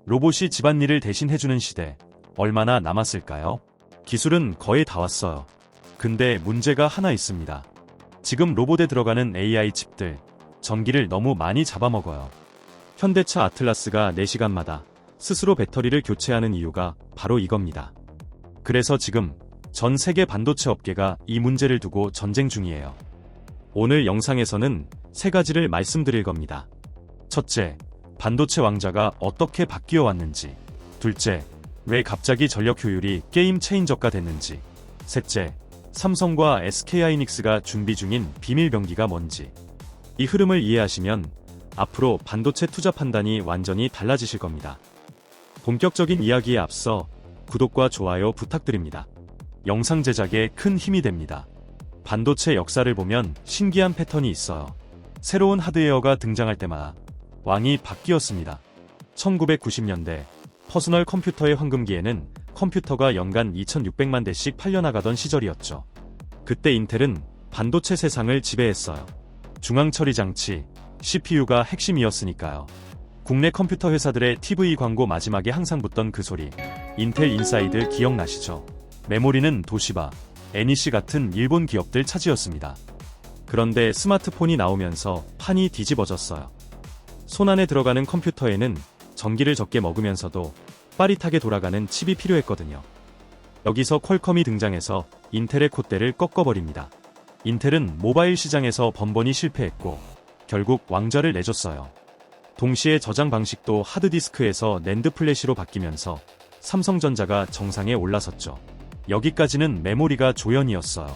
로봇이 집안일을 대신 해주는 시대, 얼마나 남았을까요? 기술은 거의 다 왔어요. 근데 문제가 하나 있습니다. 지금 로봇에 들어가는 AI 칩들, 전기를 너무 많이 잡아먹어요. 현대차 아틀라스가 4시간마다 스스로 배터리를 교체하는 이유가 바로 이겁니다. 그래서 지금 전 세계 반도체 업계가 이 문제를 두고 전쟁 중이에요. 오늘 영상에서는 3가지를 말씀드릴 겁니다. 첫째, 반도체 왕자가 어떻게 바뀌어 왔는지. 둘째, 왜 갑자기 전력 효율이 게임 체인저가 됐는지. 셋째, 삼성과 SK하이닉스가 준비 중인 비밀 병기가 뭔지. 이 흐름을 이해하시면 앞으로 반도체 투자 판단이 완전히 달라지실 겁니다. 본격적인 이야기에 앞서 구독과 좋아요 부탁드립니다. 영상 제작에 큰 힘이 됩니다. 반도체 역사를 보면 신기한 패턴이 있어요. 새로운 하드웨어가 등장할 때마다 왕이 바뀌었습니다. 1990년대 퍼스널 컴퓨터의 황금기에는 컴퓨터가 연간 2600만 대씩 팔려나가던 시절이었죠. 그때 인텔은 반도체 세상을 지배했어요. 중앙처리 장치, CPU가 핵심이었으니까요. 국내 컴퓨터 회사들의 TV 광고 마지막에 항상 붙던 그 소리, 인텔 인사이드 기억나시죠? 메모리는 도시바, NEC 같은 일본 기업들 차지였습니다. 그런데 스마트폰이 나오면서 판이 뒤집어졌어요. 손안에 들어가는 컴퓨터에는 전기를 적게 먹으면서도 빠릿하게 돌아가는 칩이 필요했거든요. 여기서 퀄컴이 등장해서 인텔의 콧대를 꺾어버립니다. 인텔은 모바일 시장에서 번번이 실패했고 결국 왕좌를 내줬어요. 동시에 저장 방식도 하드디스크에서 낸드 플래시로 바뀌면서 삼성전자가 정상에 올라섰죠. 여기까지는 메모리가 조연이었어요.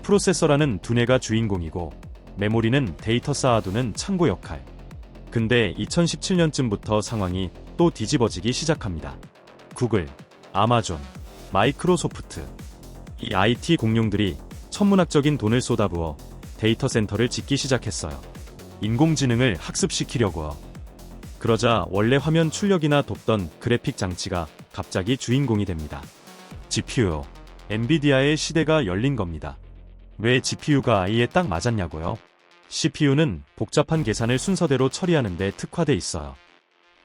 프로세서라는 두뇌가 주인공이고 메모리는 데이터 쌓아두는 창고 역할. 근데 2017년쯤부터 상황이 또 뒤집어지기 시작합니다. 구글, 아마존, 마이크로소프트. 이 IT 공룡들이 천문학적인 돈을 쏟아부어 데이터 센터를 짓기 시작했어요. 인공지능을 학습시키려고요. 그러자 원래 화면 출력이나 돕던 그래픽 장치가 갑자기 주인공이 됩니다. GPU, 엔비디아의 시대가 열린 겁니다. 왜 GPU가 아예 딱 맞았냐고요? CPU는 복잡한 계산을 순서대로 처리하는 데 특화돼 있어요.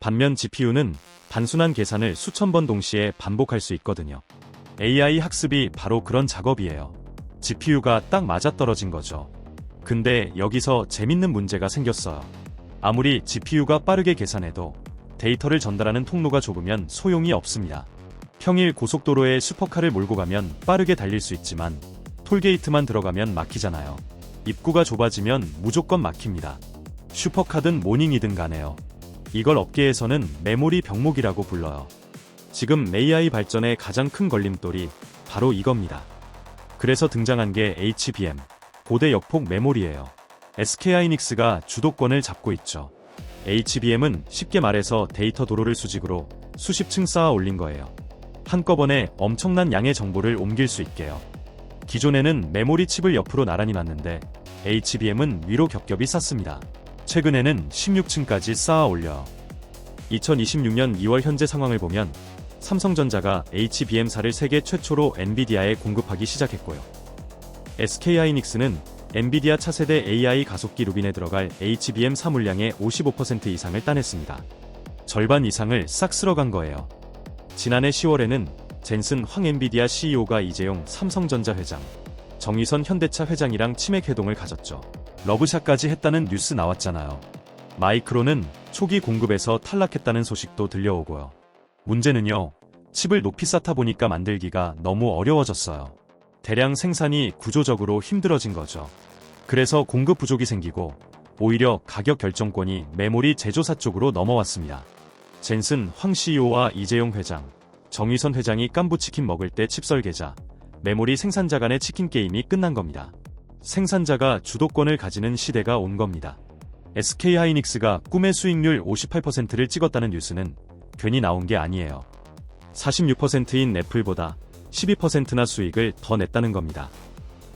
반면 GPU는 단순한 계산을 수천 번 동시에 반복할 수 있거든요. AI 학습이 바로 그런 작업이에요. GPU가 딱 맞아떨어진 거죠. 근데 여기서 재밌는 문제가 생겼어요. 아무리 GPU가 빠르게 계산해도 데이터를 전달하는 통로가 좁으면 소용이 없습니다. 평일 고속도로에 슈퍼카를 몰고 가면 빠르게 달릴 수 있지만 톨게이트만 들어가면 막히잖아요. 입구가 좁아지면 무조건 막힙니다. 슈퍼카든 모닝이든 가네요. 이걸 업계에서는 메모리 병목이라고 불러요. 지금 AI 발전의 가장 큰 걸림돌이 바로 이겁니다. 그래서 등장한 게 HBM, 고대 역폭 메모리예요. SK하이닉스가 주도권을 잡고 있죠. HBM은 쉽게 말해서 데이터 도로를 수직으로 수십 층 쌓아 올린 거예요. 한꺼번에 엄청난 양의 정보를 옮길 수 있게요. 기존에는 메모리 칩을 옆으로 나란히 놨는데 HBM은 위로 겹겹이 쌓습니다. 최근에는 16층까지 쌓아 올려요. 2026년 2월 현재 상황을 보면 삼성전자가 HBM사를 세계 최초로 엔비디아에 공급하기 시작했고요. SK하이닉스는 엔비디아 차세대 AI 가속기 루빈에 들어갈 HBM4 물량의 55% 이상을 따냈습니다. 절반 이상을 싹 쓸어간 거예요. 지난해 10월에는 젠슨 황 엔비디아 CEO가 이재용 삼성전자 회장, 정의선 현대차 회장이랑 치맥 회동을 가졌죠. 러브샷까지 했다는 뉴스 나왔잖아요. 마이크론은 초기 공급에서 탈락했다는 소식도 들려오고요. 문제는요, 칩을 높이 쌓다 보니까 만들기가 너무 어려워졌어요. 대량 생산이 구조적으로 힘들어진 거죠. 그래서 공급 부족이 생기고 오히려 가격 결정권이 메모리 제조사 쪽으로 넘어왔습니다. 젠슨 황 CEO와 이재용 회장, 정의선 회장이 깐부치킨 먹을 때 칩 설계자, 메모리 생산자 간의 치킨 게임이 끝난 겁니다. 생산자가 주도권을 가지는 시대가 온 겁니다. SK하이닉스가 꿈의 수익률 58%를 찍었다는 뉴스는 괜히 나온 게 아니에요. 46%인 애플보다 12%나 수익을 더 냈다는 겁니다.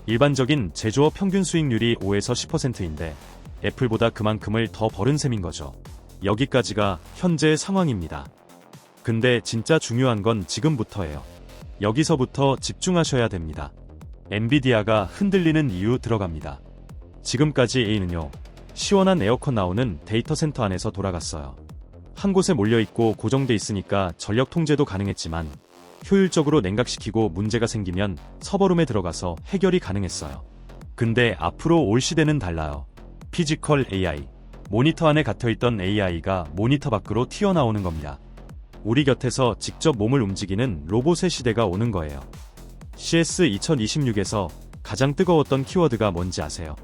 일반적인 제조업 평균 수익률이 5에서 10%인데 애플보다 그만큼을 더 벌은 셈인 거죠. 여기까지가 현재의 상황입니다. 근데 진짜 중요한 건 지금부터예요. 여기서부터 집중하셔야 됩니다. 엔비디아가 흔들리는 이유 들어갑니다. 지금까지 A는요, 시원한 에어컨 나오는 데이터 센터 안에서 돌아갔어요. 한 곳에 몰려있고 고정돼 있으니까 전력 통제도 가능했지만 효율적으로 냉각시키고 문제가 생기면 서버룸에 들어가서 해결이 가능했어요. 근데 앞으로 올 시대는 달라요. 피지컬 AI, 모니터 안에 갇혀있던 AI가 모니터 밖으로 튀어나오는 겁니다. 우리 곁에서 직접 몸을 움직이는 로봇의 시대가 오는 거예요. CS 2026에서 가장 뜨거웠던 키워드가 뭔지 아세요?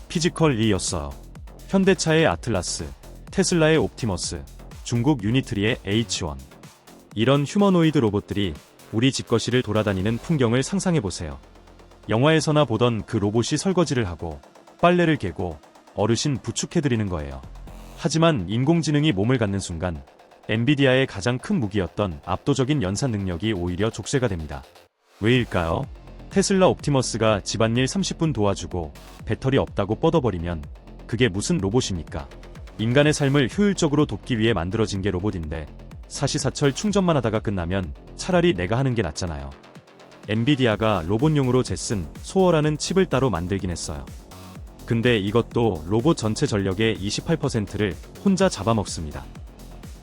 피지컬이었어요. 현대차의 아틀라스, 테슬라의 옵티머스, 중국 유니트리의 H1. 이런 휴머노이드 로봇들이 우리 집거실을 돌아다니는 풍경을 상상해보세요. 영화에서나 보던 그 로봇이 설거지를 하고 빨래를 개고 어르신 부축해드리는 거예요. 하지만 인공지능이 몸을 갖는 순간 엔비디아의 가장 큰 무기였던 압도적인 연산 능력이 오히려 족쇄가 됩니다. 왜일까요? 테슬라 옵티머스가 집안일 30분 도와주고 배터리 없다고 뻗어버리면 그게 무슨 로봇입니까? 인간의 삶을 효율적으로 돕기 위해 만들어진 게 로봇인데 사시사철 충전만 하다가 끝나면 차라리 내가 하는 게 낫잖아요. 엔비디아가 로봇용으로 제슨 소어라는 칩을 따로 만들긴 했어요. 근데 이것도 로봇 전체 전력의 28%를 혼자 잡아먹습니다.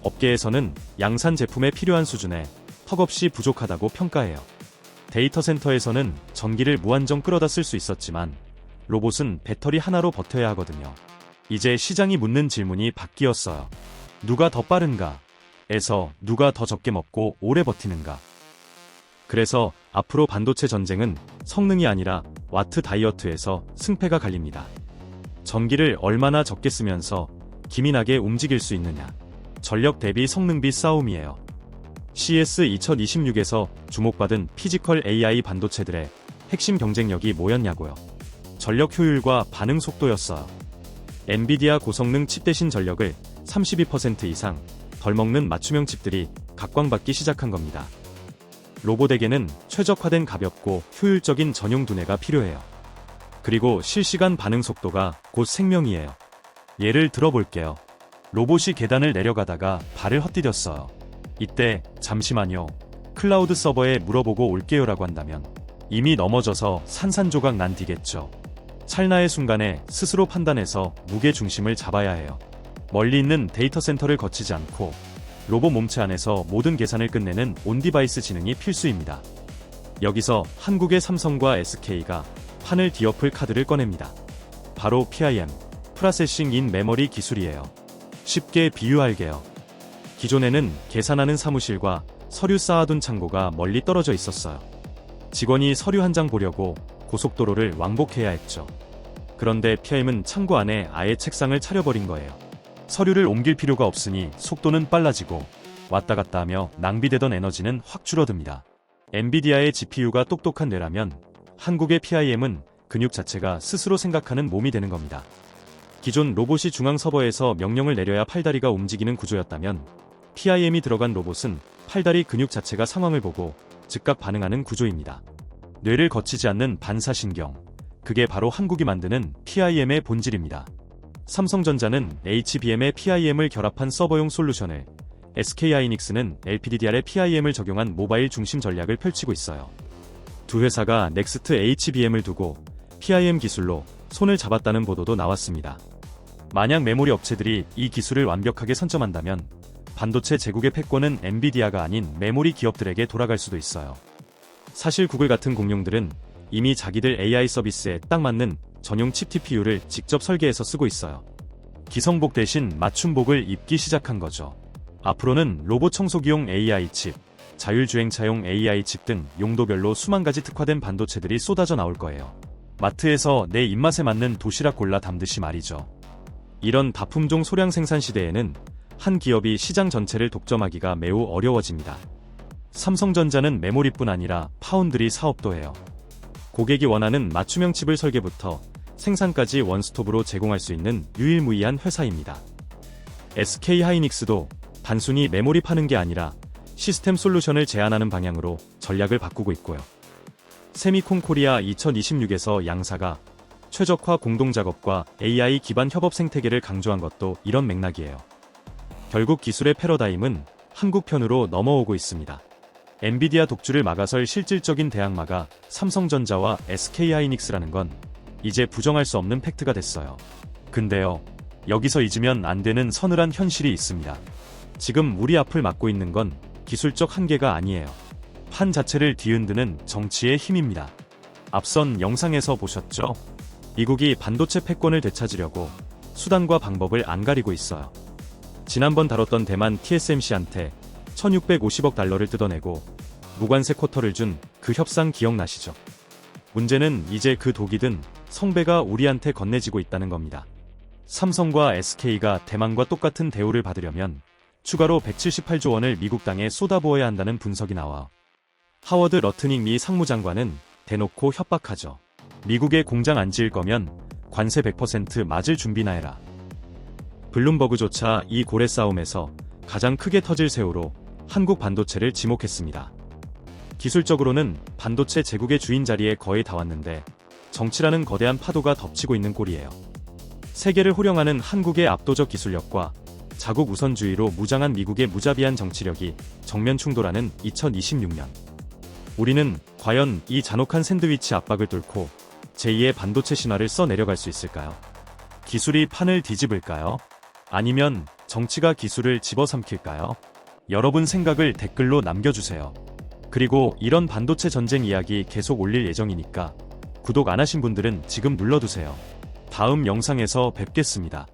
업계에서는 양산 제품에 필요한 수준에 턱없이 부족하다고 평가해요. 데이터 센터에서는 전기를 무한정 끌어다 쓸 수 있었지만 로봇은 배터리 하나로 버텨야 하거든요. 이제 시장이 묻는 질문이 바뀌었어요. 누가 더 빠른가? 에서 누가 더 적게 먹고 오래 버티는가? 그래서 앞으로 반도체 전쟁은 성능이 아니라 와트 다이어트에서 승패가 갈립니다. 전기를 얼마나 적게 쓰면서 기민하게 움직일 수 있느냐. 전력 대비 성능비 싸움이에요. CS 2026에서 주목받은 피지컬 AI 반도체들의 핵심 경쟁력이 뭐였냐고요. 전력 효율과 반응 속도였어요. 엔비디아 고성능 칩 대신 전력을 32% 이상 덜 먹는 맞춤형 칩들이 각광받기 시작한 겁니다. 로봇에게는 최적화된 가볍고 효율적인 전용 두뇌가 필요해요. 그리고 실시간 반응 속도가 곧 생명이에요. 예를 들어볼게요. 로봇이 계단을 내려가다가 발을 헛디뎠어요. 이때 잠시만요. 클라우드 서버에 물어보고 올게요라고 한다면 이미 넘어져서 산산조각 난 뒤겠죠. 찰나의 순간에 스스로 판단해서 무게 중심을 잡아야 해요. 멀리 있는 데이터 센터를 거치지 않고 로봇 몸체 안에서 모든 계산을 끝내는 온디바이스 지능이 필수입니다. 여기서 한국의 삼성과 SK가 판을 뒤엎을 카드를 꺼냅니다. 바로 PIM, 프로세싱 인 메모리 기술이에요. 쉽게 비유할게요. 기존에는 계산하는 사무실과 서류 쌓아둔 창고가 멀리 떨어져 있었어요. 직원이 서류 한 장 보려고 고속도로를 왕복해야 했죠. 그런데 PIM은 창고 안에 아예 책상을 차려버린 거예요. 서류를 옮길 필요가 없으니 속도는 빨라지고 왔다 갔다 하며 낭비되던 에너지는 확 줄어듭니다. 엔비디아의 GPU가 똑똑한 뇌라면 한국의 PIM은 근육 자체가 스스로 생각하는 몸이 되는 겁니다. 기존 로봇이 중앙 서버에서 명령을 내려야 팔다리가 움직이는 구조였다면 PIM이 들어간 로봇은 팔다리 근육 자체가 상황을 보고 즉각 반응하는 구조입니다. 뇌를 거치지 않는 반사신경, 그게 바로 한국이 만드는 PIM의 본질입니다. 삼성전자는 HBM의 PIM을 결합한 서버용 솔루션을, SK하이닉스는 LPDDR의 PIM을 적용한 모바일 중심 전략을 펼치고 있어요. 두 회사가 넥스트 HBM을 두고 PIM 기술로 손을 잡았다는 보도도 나왔습니다. 만약 메모리 업체들이 이 기술을 완벽하게 선점한다면 반도체 제국의 패권은 엔비디아가 아닌 메모리 기업들에게 돌아갈 수도 있어요. 사실 구글 같은 공룡들은 이미 자기들 AI 서비스에 딱 맞는 전용 칩 TPU를 직접 설계해서 쓰고 있어요. 기성복 대신 맞춤복을 입기 시작한 거죠. 앞으로는 로봇 청소기용 AI 칩, 자율주행차용 AI 칩 등 용도별로 수만 가지 특화된 반도체들이 쏟아져 나올 거예요. 마트에서 내 입맛에 맞는 도시락 골라 담듯이 말이죠. 이런 다품종 소량 생산 시대에는 한 기업이 시장 전체를 독점하기가 매우 어려워집니다. 삼성전자는 메모리뿐 아니라 파운드리 사업도 해요. 고객이 원하는 맞춤형 칩을 설계부터 생산까지 원스톱으로 제공할 수 있는 유일무이한 회사입니다. SK하이닉스도 단순히 메모리 파는 게 아니라 시스템 솔루션을 제안하는 방향으로 전략을 바꾸고 있고요. 세미콘 코리아 2026에서 양사가 최적화 공동작업과 AI 기반 협업 생태계를 강조한 것도 이런 맥락이에요. 결국 기술의 패러다임은 한국 편으로 넘어오고 있습니다. 엔비디아 독주를 막아설 실질적인 대항마가 삼성전자와 SK하이닉스라는 건 이제 부정할 수 없는 팩트가 됐어요. 근데요, 여기서 잊으면 안 되는 서늘한 현실이 있습니다. 지금 우리 앞을 막고 있는 건 기술적 한계가 아니에요. 판 자체를 뒤흔드는 정치의 힘입니다. 앞선 영상에서 보셨죠? 미국이 반도체 패권을 되찾으려고 수단과 방법을 안 가리고 있어요. 지난번 다뤘던 대만 TSMC한테 1650억 달러를 뜯어내고 무관세 쿼터를 준 그 협상 기억나시죠? 문제는 이제 그 독이 든 성배가 우리한테 건네지고 있다는 겁니다. 삼성과 SK가 대만과 똑같은 대우를 받으려면 추가로 178조 원을 미국 땅에 쏟아부어야 한다는 분석이 나와 하워드 러트닉 미 상무장관은 대놓고 협박하죠. 미국에 공장 안 지을 거면 관세 100% 맞을 준비나 해라. 블룸버그조차 이 고래 싸움에서 가장 크게 터질 새우로 한국 반도체를 지목했습니다. 기술적으로는 반도체 제국의 주인 자리에 거의 다 왔는데 정치라는 거대한 파도가 덮치고 있는 꼴이에요. 세계를 호령하는 한국의 압도적 기술력과 자국 우선주의로 무장한 미국의 무자비한 정치력이 정면 충돌하는 2026년. 우리는 과연 이 잔혹한 샌드위치 압박을 뚫고 제2의 반도체 신화를 써 내려갈 수 있을까요? 기술이 판을 뒤집을까요? 아니면 정치가 기술을 집어삼킬까요? 여러분 생각을 댓글로 남겨주세요. 그리고 이런 반도체 전쟁 이야기 계속 올릴 예정이니까 구독 안 하신 분들은 지금 눌러두세요. 다음 영상에서 뵙겠습니다.